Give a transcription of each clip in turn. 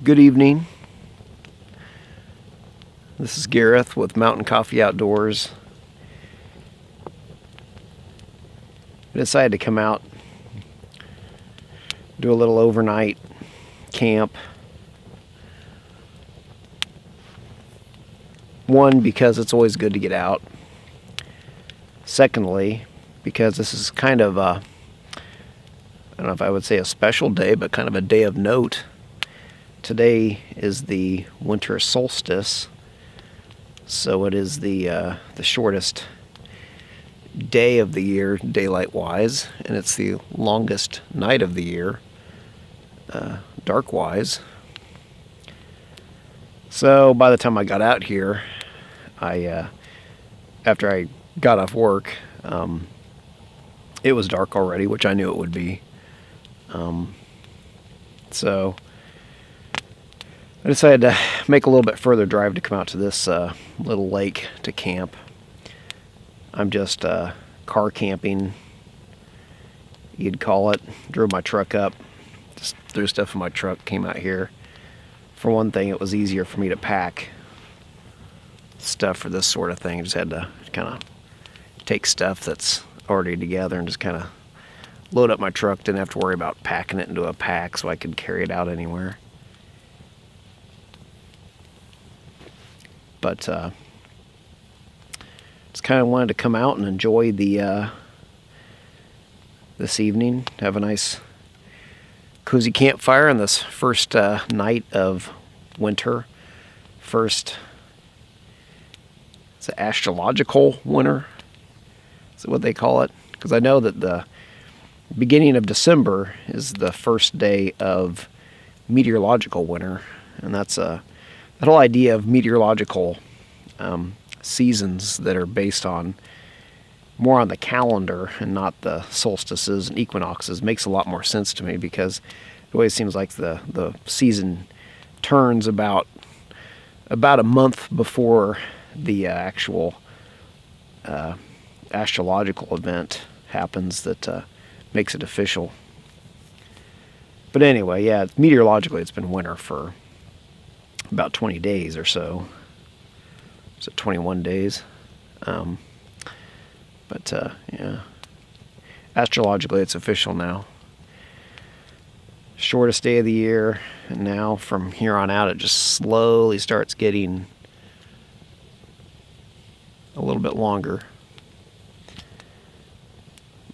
Good evening. This is Gareth with Mountaincoffee Outdoors. I decided to come out, do a little overnight camp. One, because it's always good to get out. Secondly, because this is kind of I don't know if I would say a special day, but kind of a day of note. Today is the winter solstice, so it is the shortest day of the year, daylight-wise, and it's the longest night of the year, dark-wise. So by the time I got out here, after I got off work, it was dark already, which I knew it would be. So I decided to make a little bit further drive to come out to this little lake to camp. I'm just car camping, you'd call it. Drove my truck up, just threw stuff in my truck, came out here. For one thing, it was easier for me to pack stuff for this sort of thing. I just had to kind of take stuff that's already together and just kind of load up my truck. Didn't have to worry about packing it into a pack so I could carry it out anywhere. But just kind of wanted to come out and enjoy the this evening, have a nice cozy campfire on this first night of winter. First, it's an astrological winter. Is what they call it? Because I know that the beginning of December is the first day of meteorological winter, and that's that whole idea of meteorological seasons that are based on more on the calendar and not the solstices and equinoxes makes a lot more sense to me, because it always seems like the season turns about a month before the actual astrological event happens that makes it official. But anyway, yeah, meteorologically it's been winter for about 20 days or so. So 21 days. Yeah, astrologically it's official now. Shortest day of the year, and now from here on out it just slowly starts getting a little bit longer.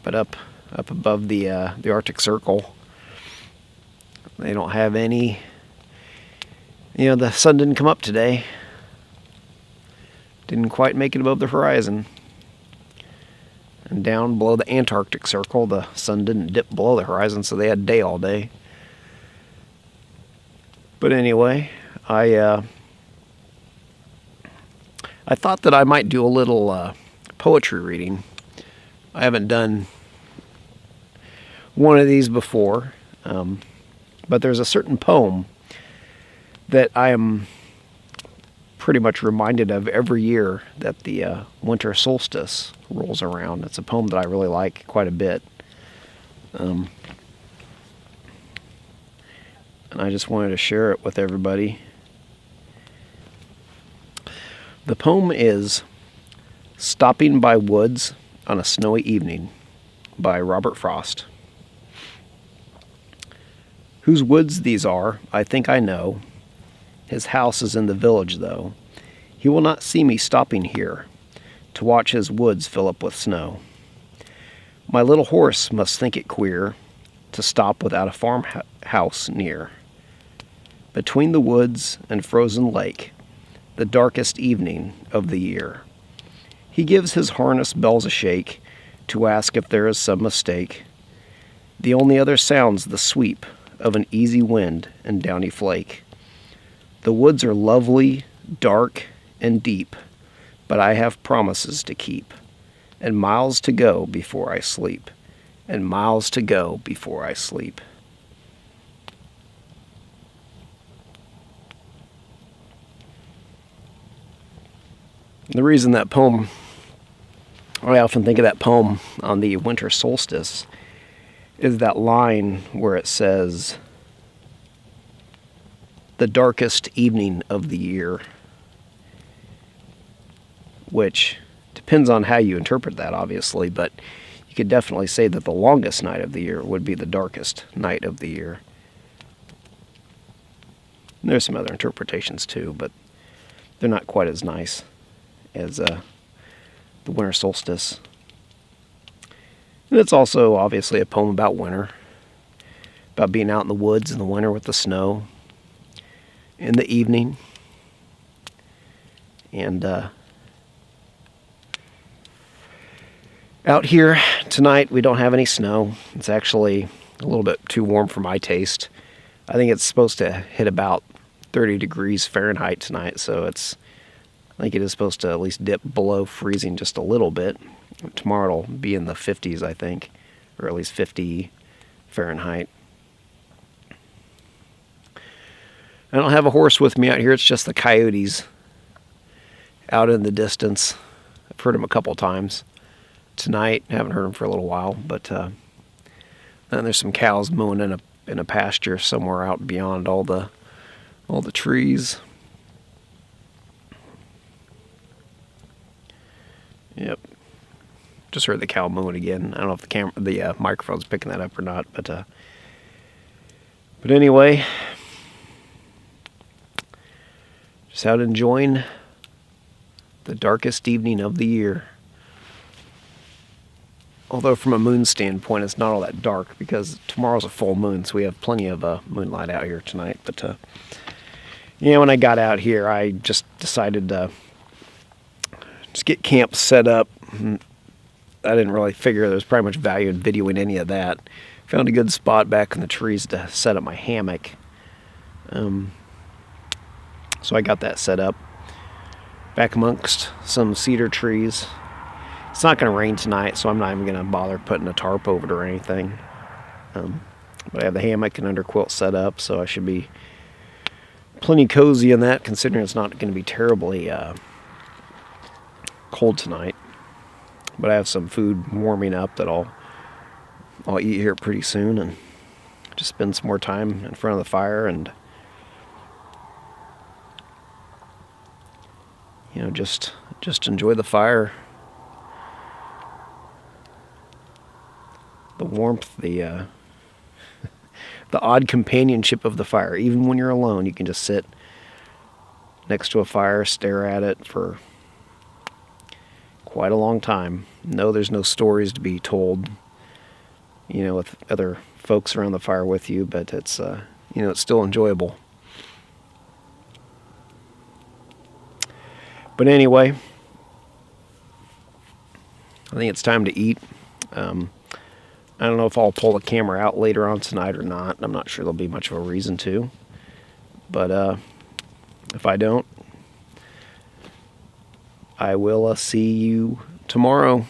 But up above the Arctic Circle, they don't have any. The sun didn't come up today. Didn't quite make it above the horizon. And down below the Antarctic Circle, the sun didn't dip below the horizon, so they had day all day. But anyway, I thought that I might do a little poetry reading. I haven't done one of these before, but there's a certain poem that I am pretty much reminded of every year that the winter solstice rolls around. It's a poem that I really like quite a bit. And I just wanted to share it with everybody. The poem is Stopping by Woods on a Snowy Evening by Robert Frost. Whose woods these are, I think I know. His house is in the village, though. He will not see me stopping here to watch his woods fill up with snow. My little horse must think it queer to stop without a farmhouse near. Between the woods and frozen lake, the darkest evening of the year, he gives his harness bells a shake to ask if there is some mistake. The only other sound's the sweep of an easy wind and downy flake. The woods are lovely, dark, and deep, but I have promises to keep, and miles to go before I sleep, and miles to go before I sleep. The reason that poem, I often think of that poem on the winter solstice, is that line where it says, the darkest evening of the year, which depends on how you interpret that, obviously, but you could definitely say that the longest night of the year would be the darkest night of the year. And there's some other interpretations too, but they're not quite as nice as the winter solstice. And it's also obviously a poem about winter, about being out in the woods in the winter with the snow in the evening. And out here tonight, we don't have any snow. It's actually a little bit too warm for my taste. I think it's supposed to hit about 30 degrees Fahrenheit tonight, so I think it is supposed to at least dip below freezing just a little bit. Tomorrow it'll be in the 50s, I think, or at least 50 Fahrenheit. I don't have a horse with me out here. It's just the coyotes out in the distance. I've heard them a couple times tonight. I haven't heard them for a little while, but then there's some cows mooing in a pasture somewhere out beyond all the trees. Yep. Just heard the cow mooing again. I don't know if the microphone's picking that up or not, but anyway, just out enjoying the darkest evening of the year. Although from a moon standpoint, it's not all that dark because tomorrow's a full moon, so we have plenty of moonlight out here tonight. But when I got out here, I just decided to just get camp set up. I didn't really figure there was probably much value in videoing any of that. Found a good spot back in the trees to set up my hammock. So I got that set up back amongst some cedar trees. It's not going to rain tonight, so I'm not even going to bother putting a tarp over it or anything. But I have the hammock and underquilt set up, so I should be plenty cozy in that, considering it's not going to be terribly cold tonight. But I have some food warming up that I'll eat here pretty soon, and just spend some more time in front of the fire and just enjoy the fire, the warmth, the odd companionship of the fire. Even when you're alone, you can just sit next to a fire, stare at it for quite a long time. No, there's no stories to be told, with other folks around the fire with you, but it's still enjoyable. But anyway, I think it's time to eat. I don't know if I'll pull the camera out later on tonight or not. I'm not sure there'll be much of a reason to. But if I don't, I will see you tomorrow.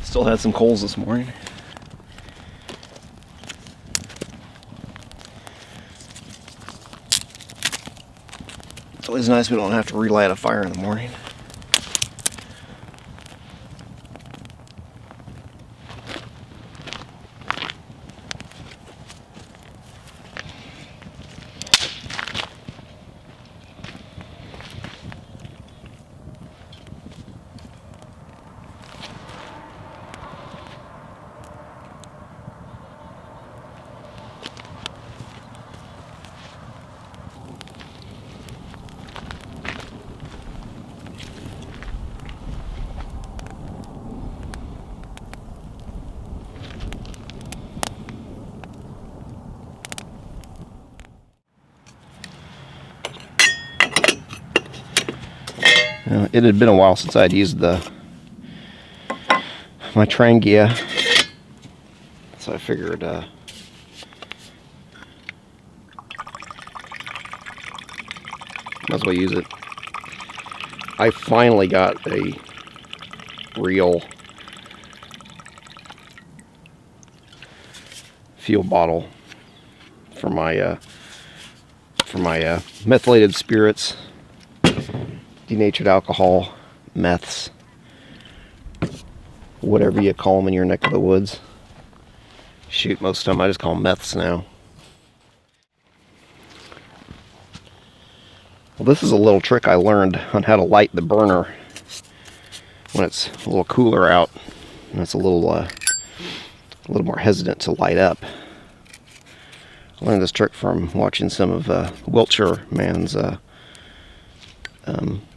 Still had some coals this morning. It's always nice we don't have to relight a fire in the morning. it had been a while since I'd used my Trangia, so I figured might as well use it. I finally got a real fuel bottle for my methylated spirits, denatured alcohol, meths, whatever you call them in your neck of the woods. Shoot, most of them I just call them meths now. Well, this is a little trick I learned on how to light the burner when it's a little cooler out and it's a little more hesitant to light up. I learned this trick from watching some of Wiltshire Man's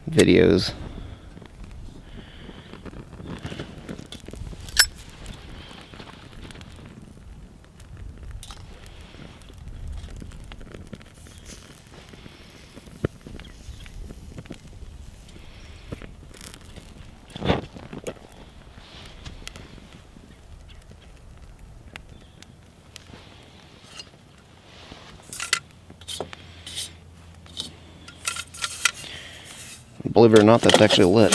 videos. Believe it or not, that's actually lit.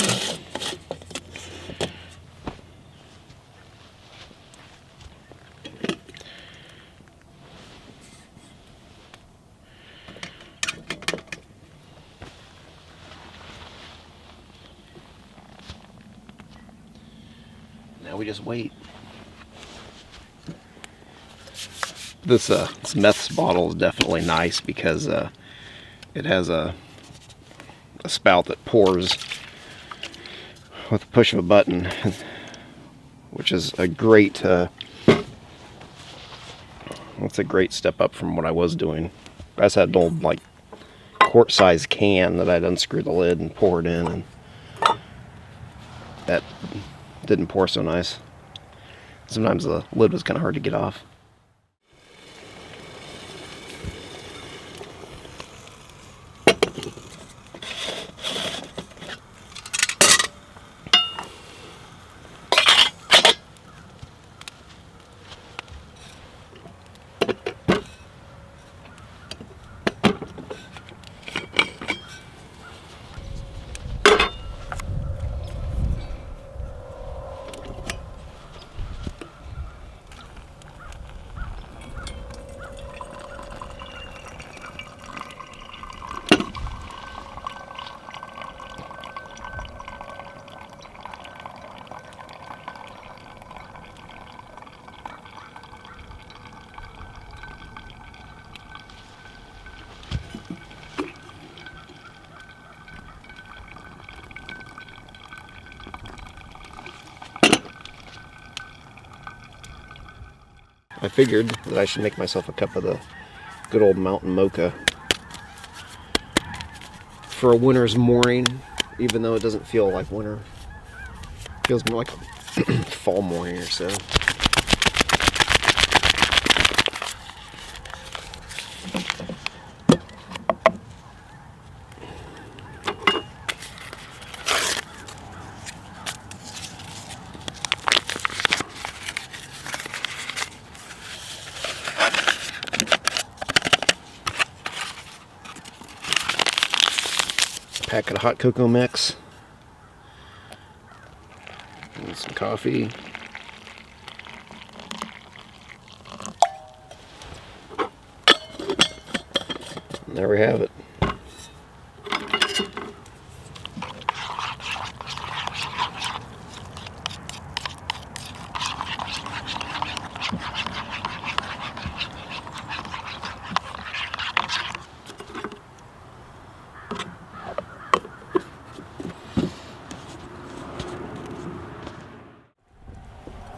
Now we just wait. This meths bottle is definitely nice because it has a spout that pours with the push of a button, which is a great that's a great step up from what I was doing. I just had an old like quart-sized can that I'd unscrew the lid and pour it in, and that didn't pour so nice. Sometimes the lid was kind of hard to get off. I figured that I should make myself a cup of the good old mountain mocha for a winter's morning, even though it doesn't feel like winter. It feels more like a fall morning or so. Packet of hot cocoa mix and some coffee. And there we have it.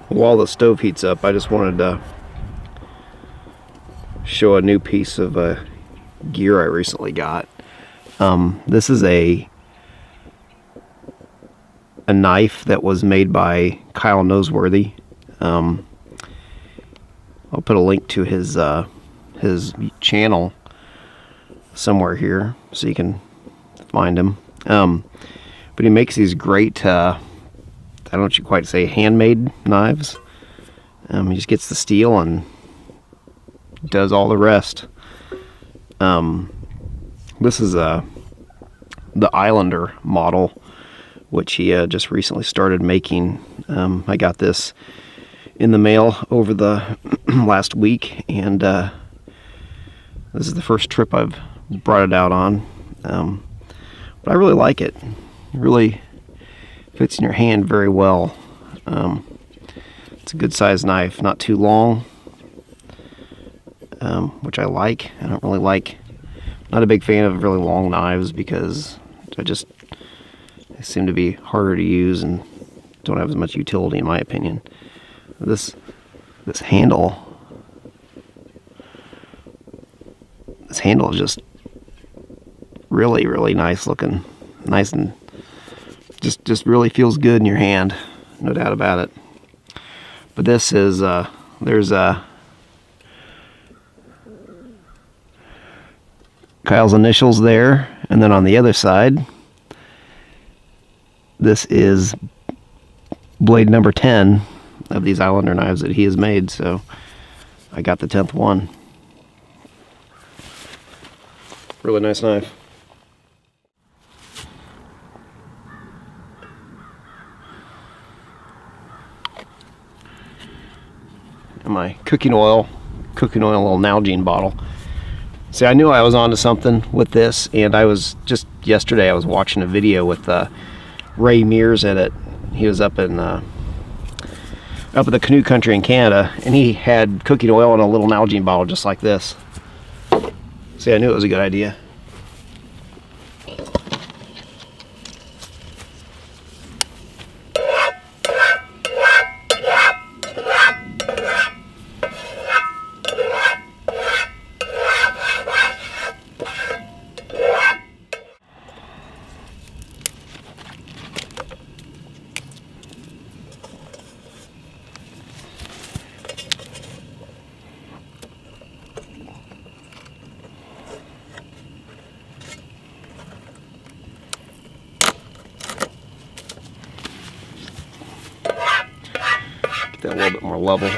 While the stove heats up, I just wanted to show a new piece of gear I recently got. This is a knife that was made by Kyle Noseworthy. I'll put a link to his channel somewhere here so you can find him. But he makes these great, I don't quite say handmade knives. He just gets the steel and does all the rest. This is the Islander model, which he just recently started making. I got this in the mail over the last week, and this is the first trip I've brought it out on. But I really like it. It really fits in your hand very well. It's a good sized knife, not too long, which I like. I don't really like, not a big fan of really long knives because they seem to be harder to use and don't have as much utility in my opinion. This handle is just really, really nice looking. Nice and just really feels good in your hand, no doubt about it. But this is there's Kyle's initials there, and then on the other side, this is blade number 10 of these Islander knives that he has made. So I got the 10th one. Really nice knife. My cooking oil little Nalgene bottle. See, I knew I was onto something with this, and I was just yesterday I was watching a video with Ray Mears in it. He was up in the canoe country in Canada, and he had cooking oil in a little Nalgene bottle just like this. See, I knew it was a good idea. That a little bit more level.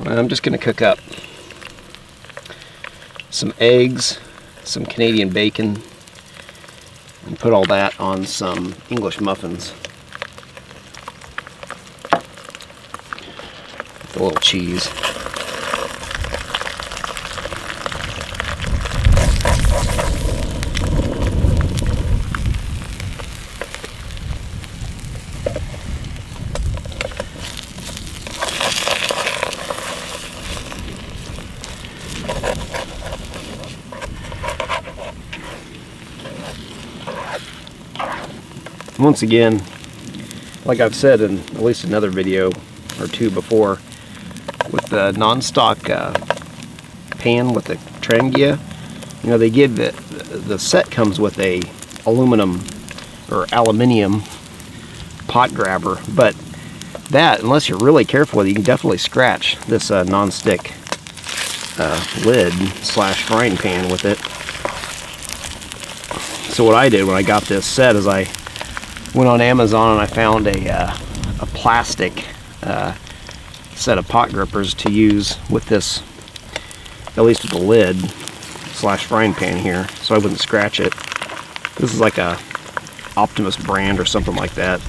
I'm just going to cook up some eggs, some Canadian bacon, and put all that on some English muffins with a little cheese. Once again, like I've said in at least another video or two before, with the non-stock pan with the Trangia, you know, they give the set comes with a aluminum or aluminium pot grabber, but that, unless you're really careful with it, you can definitely scratch this non-stick lid slash frying pan with it. So what I did when I got this set is I went on Amazon and I found a plastic set of pot grippers to use with this, at least with the lid slash frying pan here, so I wouldn't scratch it. This is like a Optimus brand or something like that.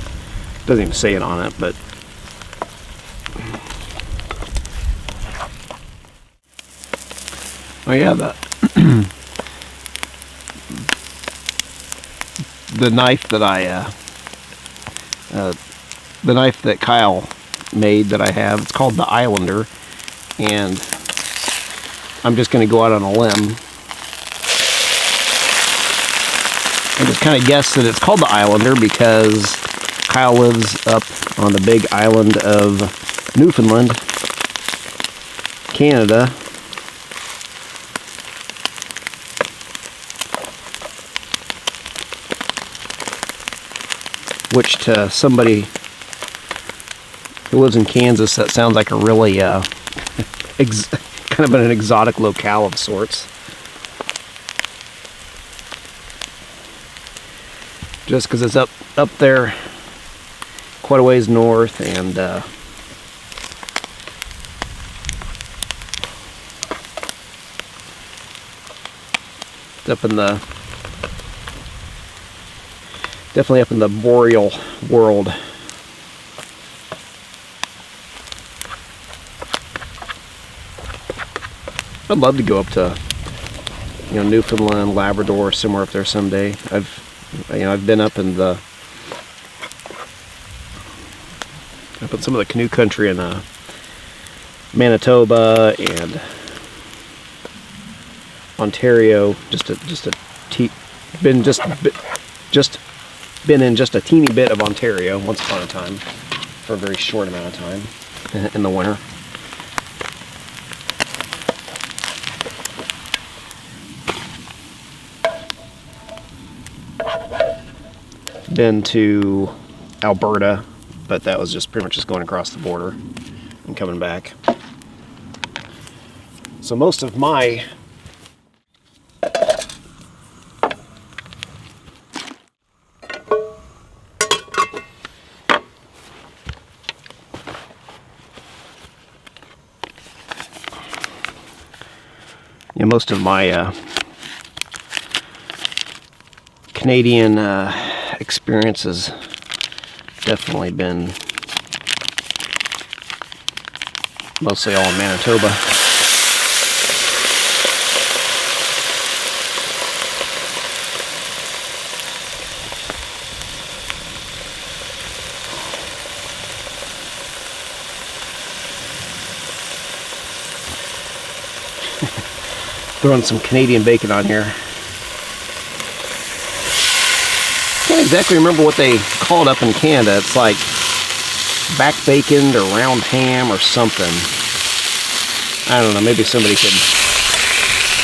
Doesn't even say it on it, but Oh yeah, the knife that the knife that Kyle made that I have, it's called the Islander, and I'm just going to go out on a limb and just kind of guess that it's called the Islander because Kyle lives up on the big island of Newfoundland, Canada. Which to somebody who lives in Kansas, that sounds like a really kind of an exotic locale of sorts. Just because it's up there quite a ways north, and it's up in the definitely up in the boreal world. I'd love to go up to, Newfoundland, Labrador, somewhere up there someday. I've been up in some of the canoe country in Manitoba and Ontario. Been in just a teeny bit of Ontario once upon a time for a very short amount of time in the winter. Been to Alberta, but that was just pretty much just going across the border and coming back. So most of my Canadian experience has definitely been mostly all in Manitoba. Throwing some Canadian bacon on here. Can't exactly remember what they call it up in Canada. It's like back bacon or round ham or something. I don't know, maybe somebody could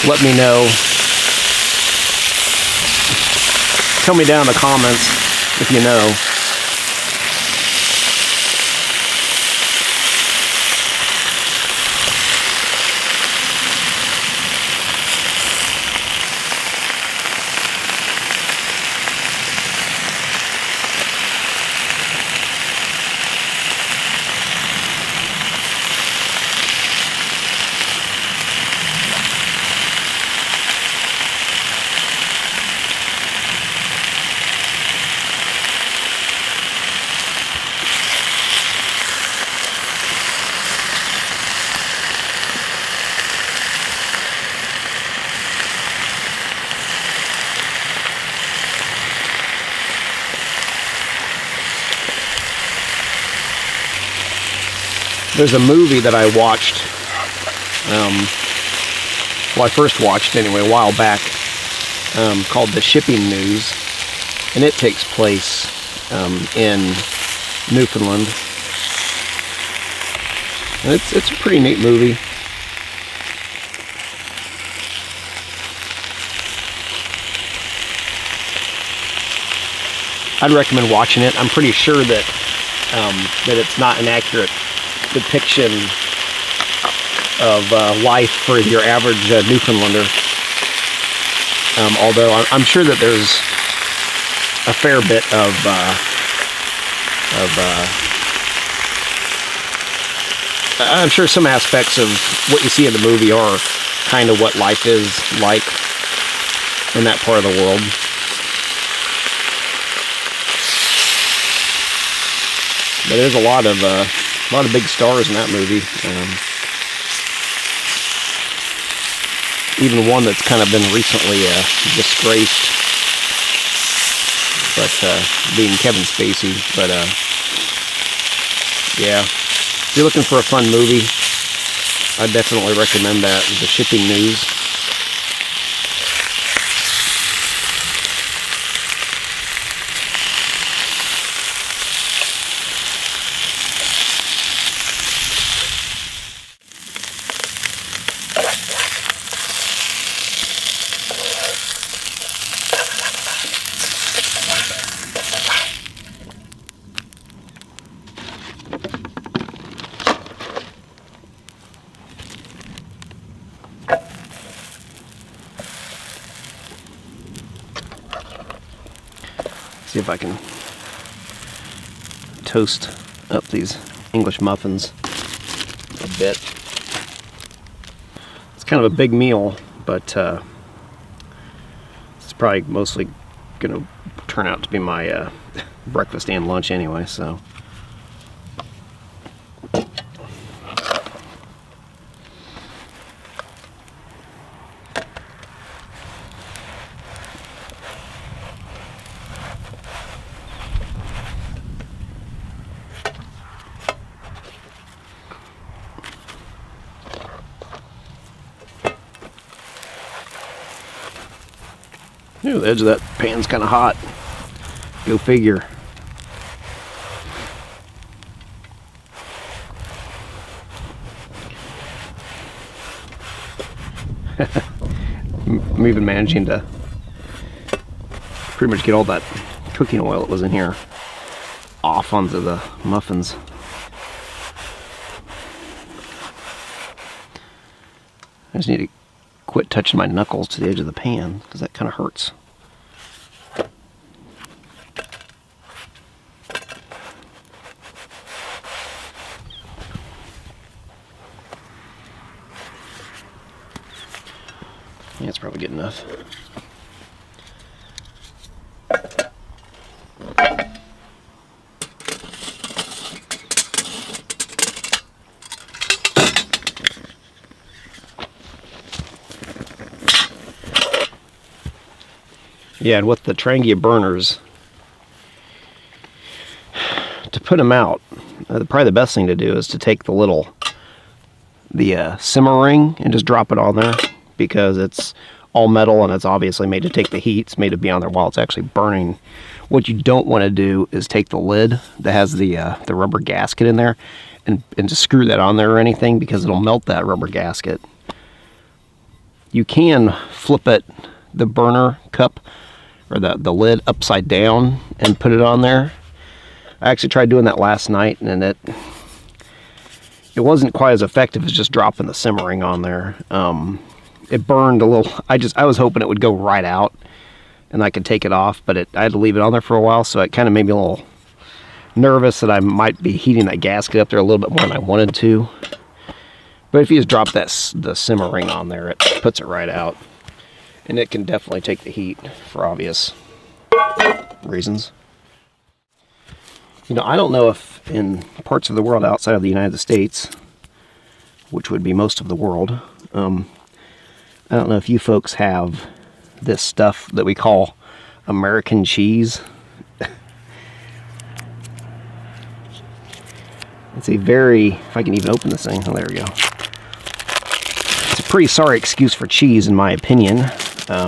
let me know. Tell me down in the comments if you know. There's a movie that I watched, I first watched anyway, a while back, called The Shipping News, and it takes place in Newfoundland. And it's a pretty neat movie. I'd recommend watching it. I'm pretty sure that it's not an accurate depiction of life for your average Newfoundlander. Although I'm sure that there's a fair bit of I'm sure some aspects of what you see in the movie are kind of what life is like in that part of the world. But there's a lot of big stars in that movie. even one that's kind of been recently disgraced, but being Kevin Spacey. But yeah, if you're looking for a fun movie, I definitely recommend that. The Shipping News. See if I can toast up these English muffins a bit. It's kind of a big meal, but it's probably mostly going to turn out to be my breakfast and lunch anyway, so. Ooh, the edge of that pan's kind of hot. Go figure. I'm even managing to pretty much get all that cooking oil that was in here off onto the muffins. I just need to quit touching my knuckles to the edge of the pan, because that kind of hurts. Yeah, it's probably good enough. Yeah, and with the Trangia burners, to put them out, probably the best thing to do is to take the simmer ring and just drop it on there, because it's all metal and it's obviously made to take the heat. It's made to be on there while it's actually burning. What you don't want to do is take the lid that has the rubber gasket in there and just screw that on there or anything, because it'll melt that rubber gasket. You can flip it, the burner cup, or the lid upside down and put it on there. I actually tried doing that last night, and it wasn't quite as effective as just dropping the simmering on there. It burned a little. I was hoping it would go right out and I could take it off, but I had to leave it on there for a while, so it kind of made me a little nervous that I might be heating that gasket up there a little bit more than I wanted to. But if you just drop the simmering on there, it puts it right out. And it can definitely take the heat for obvious reasons. You know, I don't know if in parts of the world outside of the United States, which would be most of the world, I don't know if you folks have this stuff that we call American cheese. It's a very, if I can even open this thing, oh, there we go. It's a pretty sorry excuse for cheese, in my opinion. I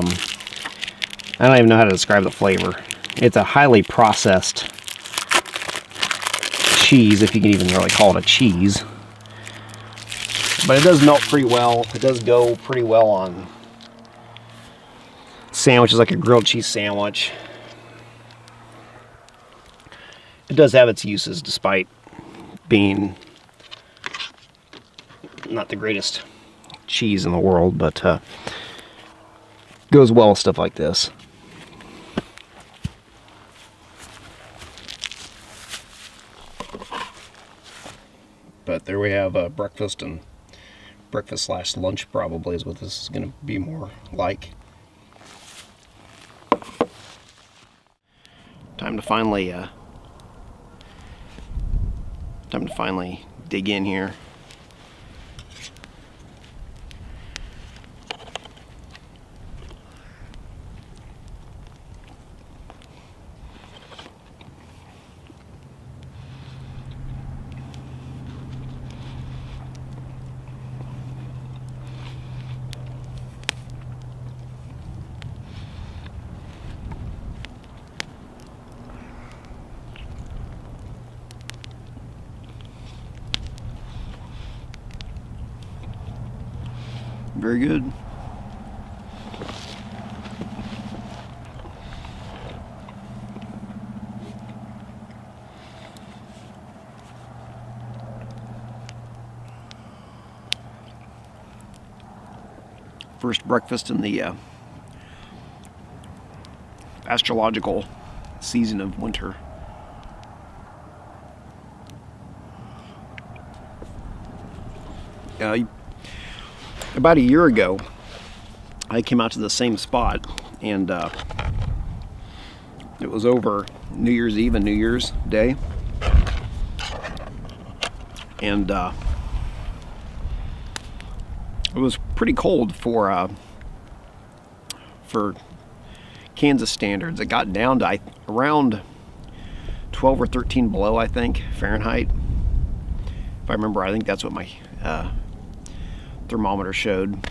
don't even know how to describe the flavor. It's a highly processed cheese, if you can even really call it a cheese. But it does melt pretty well. It does go pretty well on sandwiches, like a grilled cheese sandwich. It does have its uses, despite being not the greatest cheese in the world, but goes well with stuff like this. But there we have breakfast, and breakfast / lunch probably is what this is going to be more like. Time to finally dig in here. Very good. First breakfast in the astrological season of winter. About a year ago, I came out to the same spot, and it was over New Year's Eve and New Year's Day, and it was pretty cold for Kansas standards. It got down to around 12 or 13 below, I think, Fahrenheit. If I remember, I think that's what my thermometer showed.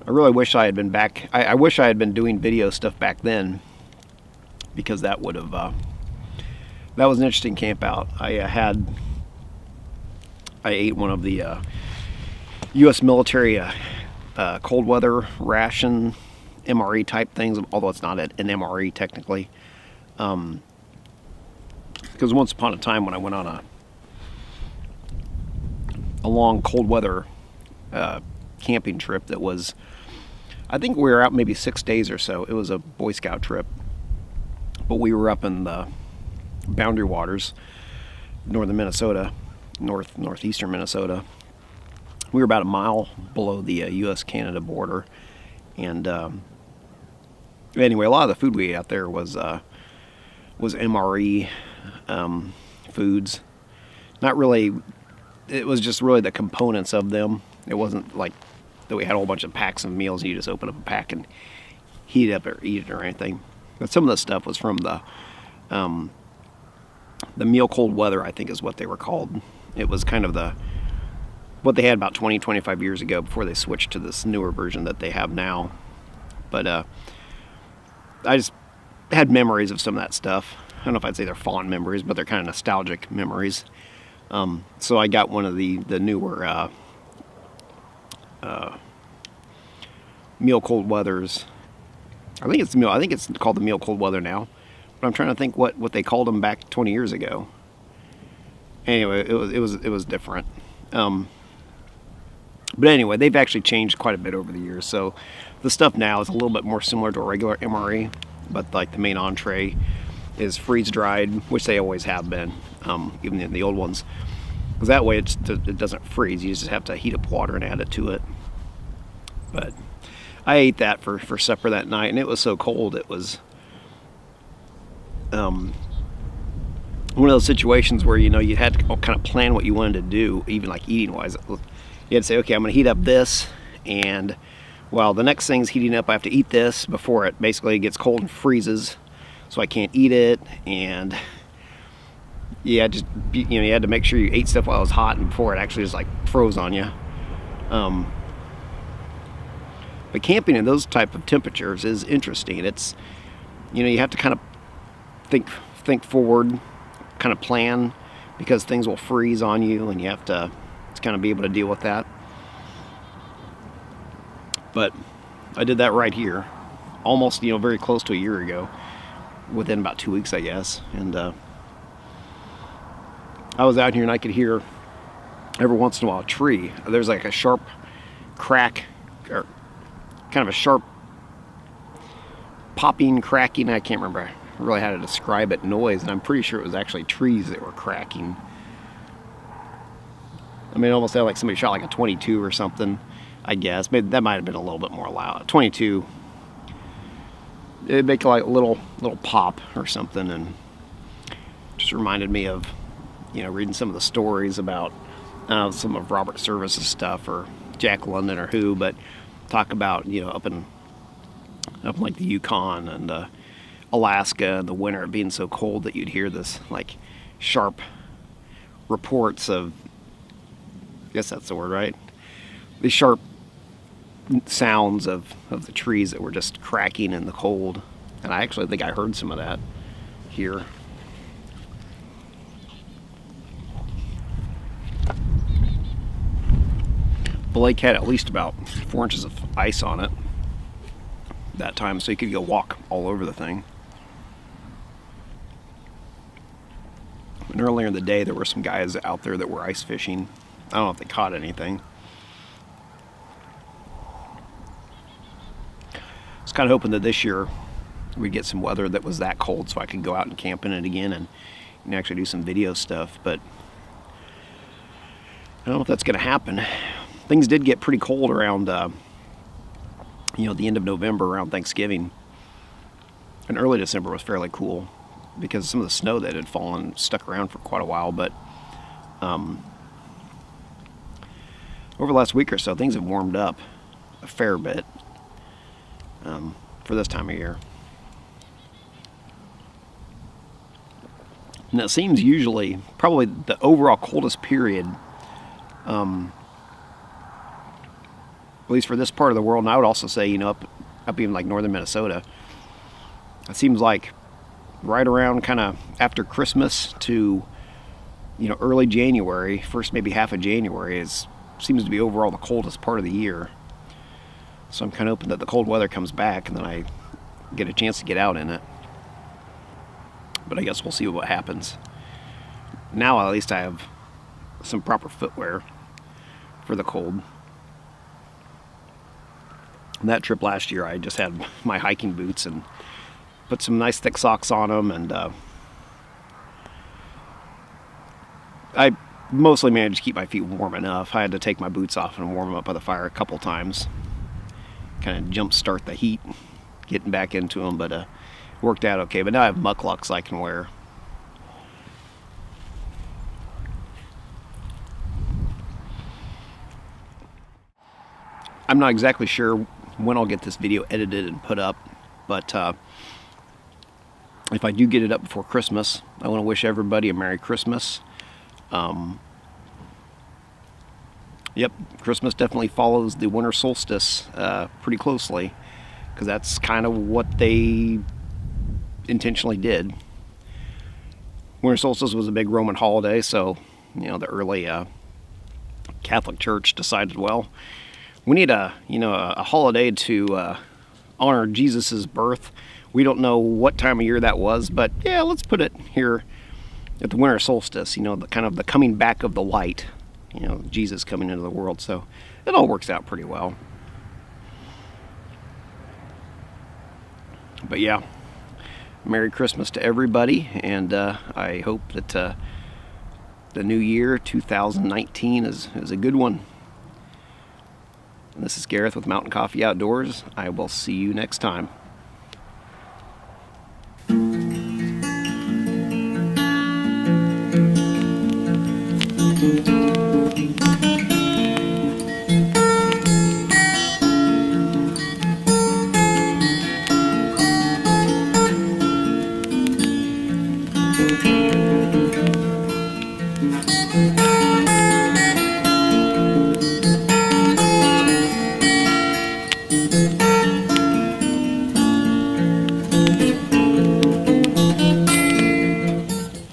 I really wish I had been back. I wish I had been doing video stuff back then, because that would have that was an interesting camp out. I ate one of the U.S. military cold weather ration MRE type things, although it's not an MRE technically, because once upon a time when I went on a long cold weather camping trip that was, I think we were out maybe 6 days or so. It was a Boy Scout trip, but we were up in the Boundary Waters, northern Minnesota, northeastern Minnesota. We were about a mile below the U.S.-Canada border, and anyway, a lot of the food we ate out there was MRE foods. Not really. It was just really the components of them. It wasn't like that we had a whole bunch of packs of meals and you just open up a pack and heat it up or eat it or anything. But some of the stuff was from the meal cold weather, I think is what they were called. It was kind of what they had about 20, 25 years ago before they switched to this newer version that they have now. But I just had memories of some of that stuff. I don't know if I'd say they're fond memories, but they're kind of nostalgic memories. So I got one of the newer meal cold weathers. I think it's called the meal cold weather now, but I'm trying to think what they called them back 20 years ago. Anyway, it was different. But anyway, they've actually changed quite a bit over the years. So the stuff now is a little bit more similar to a regular MRE, but like the main entree is freeze dried, which they always have been, even in the old ones. Because that way it doesn't freeze. You just have to heat up water and add it to it. But I ate that for supper that night, and it was so cold. It was one of those situations where, you had to kind of plan what you wanted to do, even like eating wise. You had to say, okay, I'm going to heat up this, and while the next thing's heating up, I have to eat this before it basically gets cold and freezes, so I can't eat it. And you had to make sure you ate stuff while it was hot and before it actually just like froze on you. But camping in those type of temperatures is interesting. It's, you have to kind of think forward, kind of plan, because things will freeze on you, and you have to kind of be able to deal with that. But I did that right here, almost, very close to a year ago, within about 2 weeks, I guess. And I was out here and I could hear every once in a while a tree. There's like a sharp crack, or kind of a sharp popping, cracking, I can't remember really how to describe it, noise, and I'm pretty sure it was actually trees that were cracking. I mean, it almost sounded like somebody shot like a 22 or something, I guess. Maybe that might have been a little bit more loud. 22, it'd make like a little pop or something, and just reminded me of, reading some of the stories about some of Robert Service's stuff, or Jack London, or who, but talk about, up in like the Yukon and Alaska in the winter, it being so cold that you'd hear this like sharp reports of, I guess that's the word, right? These sharp sounds of the trees that were just cracking in the cold. And I actually think I heard some of that here. The lake had at least about 4 inches of ice on it that time, so you could go walk all over the thing. And earlier in the day, there were some guys out there that were ice fishing. I don't know if they caught anything. I was kind of hoping that this year we'd get some weather that was that cold so I could go out and camp in it again and actually do some video stuff, but I don't know if that's going to happen. Things did get pretty cold around, the end of November, around Thanksgiving. And early December was fairly cool because some of the snow that had fallen stuck around for quite a while, but over the last week or so, things have warmed up a fair bit for this time of year. And it seems usually probably the overall coldest period, at least for this part of the world, and I would also say, up even like northern Minnesota, it seems like right around kind of after Christmas to, early January, first maybe half of January seems to be overall the coldest part of the year. So I'm kind of hoping that the cold weather comes back and then I get a chance to get out in it. But I guess we'll see what happens. Now at least I have some proper footwear for the cold. And that trip last year, I just had my hiking boots and put some nice thick socks on them, and I mostly managed to keep my feet warm enough. I had to take my boots off and warm them up by the fire a couple times, kind of jump start the heat, getting back into them, but worked out okay. But now I have mucklucks I can wear. I'm not exactly sure when I'll get this video edited and put up, but if I do get it up before Christmas, I want to wish everybody a Merry Christmas. Yep, Christmas definitely follows the winter solstice pretty closely, because that's kind of what they intentionally did. Winter solstice was a big Roman holiday, so the early Catholic Church decided, well, we need a holiday to honor Jesus's birth. We don't know what time of year that was, but yeah, let's put it here at the winter solstice. The kind of the coming back of the light. Jesus coming into the world. So it all works out pretty well. But yeah, Merry Christmas to everybody, and I hope that the new year 2019 is a good one. And this is Gareth with Mountain Coffee Outdoors. I will see you next time.